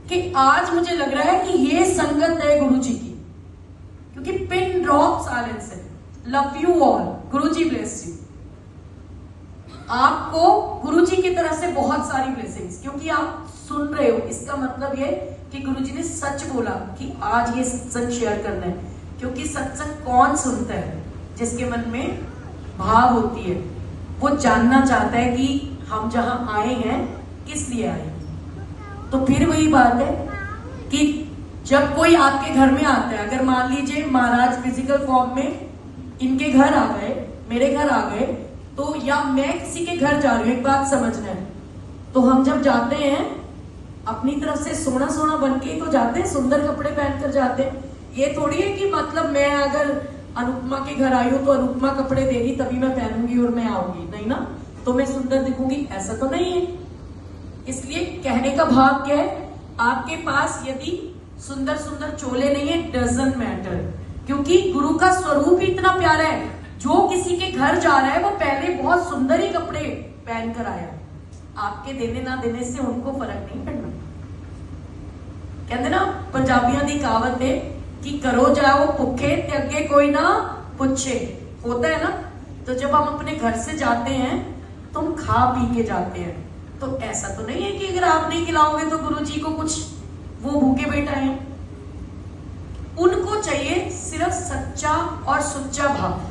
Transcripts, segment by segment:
कि आज मुझे लग रहा है कि ये संगत है गुरु जी की, क्योंकि पिन ड्रॉप साइलेंस है। Love you all, Guru ji bless you. आपको गुरु जी की तरफ से बहुत सारी ब्लेसिंग्स, क्योंकि आप सुन रहे हो, इसका मतलब ये कि गुरु जी ने सच बोला कि आज ये सत्संग शेयर करना है। क्योंकि सत्संग कौन सुनता है? जिसके मन में भाव होती है, वो जानना चाहता है कि हम जहां आए हैं किस लिए आए। तो फिर वही बात है कि जब कोई आपके घर में आता है, अगर मान लीजिए महाराज फिजिकल फॉर्म में इनके घर आ गए, मेरे घर आ गए, तो या मैं किसी के घर जा रही हूं, एक बात समझना है, तो हम जब जाते हैं अपनी तरफ से सोना सोना बन के तो जाते हैं, सुंदर कपड़े पहनकर जाते हैं। ये थोड़ी है कि मतलब मैं अगर अनुपमा के घर आई हूं तो अनुपमा कपड़े देगी तभी मैं पहनूंगी और मैं आऊंगी, नहीं ना, तो मैं सुंदर दिखूंगी, ऐसा तो नहीं है। इसलिए कहने का भाव क्या है, आपके पास यदि सुंदर सुंदर चोले नहीं है, डजंट मैटर, क्योंकि गुरु का स्वरूप ही इतना प्यारा है। जो किसी के घर जा रहा है वो पहले बहुत सुंदर ही कपड़े पहनकर आया। आपके देने ना देने से उनको फर्क नहीं पड़ना। कहते ना पंजाबियों की कहावत है कि करो जाओ भुखे ते अगे कोई ना पूछे, होता है ना। तो जब हम अपने घर से जाते हैं तो हम खा पी के जाते हैं, तो ऐसा तो नहीं है कि अगर आप नहीं खिलाओगे तो गुरु जी को कुछ, वो भूखे बैठा है। उनको चाहिए सिर्फ सच्चा और सुच्चा भाव।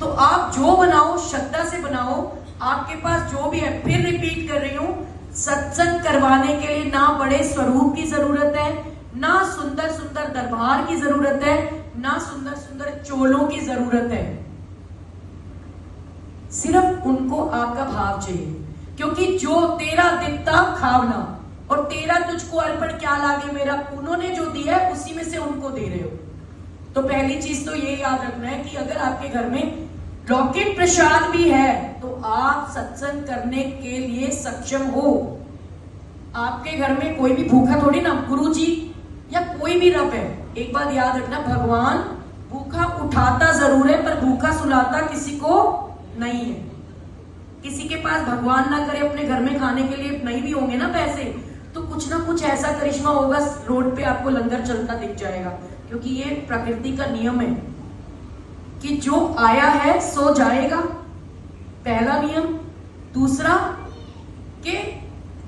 तो आप जो बनाओ श्रद्धा से बनाओ, आपके पास जो भी है। फिर रिपीट कर रही हूं, सत्संग करवाने के लिए ना बड़े स्वरूप की जरूरत है, ना सुंदर सुंदर दरबार की जरूरत है, ना सुंदर सुंदर चोलों की जरूरत है। सिर्फ उनको आपका भाव चाहिए, क्योंकि जो तेरा दित्ता खावना और तेरा तुझको अर्पण क्या लागे मेरा, उन्होंने जो दिया है उसी में से उनको दे रहे हो। तो पहली चीज तो ये याद रखना है कि अगर आपके घर में लौकिक प्रसाद भी है तो आप सत्संग करने के लिए सक्षम हो। आपके घर में कोई भी भूखा थोड़ी ना, गुरु जी या कोई भी रब है। एक बात याद रखना, भगवान भूखा उठाता जरूर है पर भूखा सुलाता किसी को नहीं है। किसी के पास भगवान ना करे अपने घर में खाने के लिए नहीं भी होंगे ना पैसे, तो कुछ ना कुछ ऐसा करिश्मा होगा, रोड पे आपको लंगर चलता दिख जाएगा। क्योंकि ये प्रकृति का नियम है कि जो आया है सो जाएगा, पहला नियम। दूसरा कि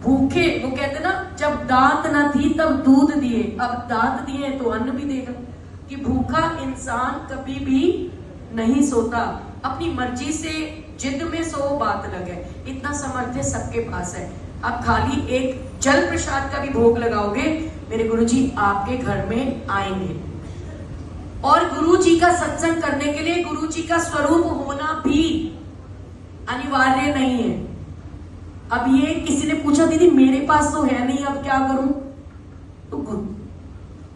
भूखे, वो कहते ना जब दांत ना थी तब दूध दिए, अब दांत दिए तो अन्न भी देगा। कि भूखा इंसान कभी भी नहीं सोता, अपनी मर्जी से जिद में सो बात अलग है। इतना सामर्थ्य सबके पास है। आप खाली एक जल प्रसाद का भी भोग लगाओगे, मेरे गुरु जी आपके घर में आएंगे। और गुरु जी का सत्संग करने के लिए गुरु जी का स्वरूप होना भी अनिवार्य नहीं है। अब ये किसी ने पूछा दीदी मेरे पास तो है नहीं, अब क्या करूं? तो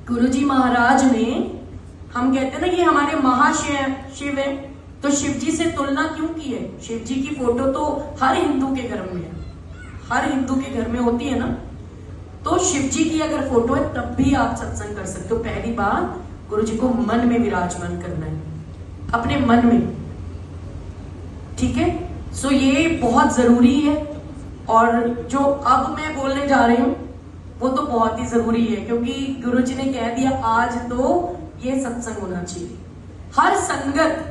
गुरु जी महाराज ने, हम कहते हैं ना ये हमारे महाशिव है, तो शिव जी से तुलना क्यों की है? शिव जी की फोटो तो हर हिंदू के घर में है, हर हिंदू के घर में होती है ना। तो शिव जी की अगर फोटो है तब भी आप सत्संग कर सकते हो। पहली बात, गुरु जी को मन में विराजमान करना है, अपने मन में, ठीक है। सो ये बहुत जरूरी है। और जो अब मैं बोलने जा रही हूं वो तो बहुत ही जरूरी है, क्योंकि गुरु जी ने कह दिया आज तो ये सत्संग होना चाहिए। हर संगत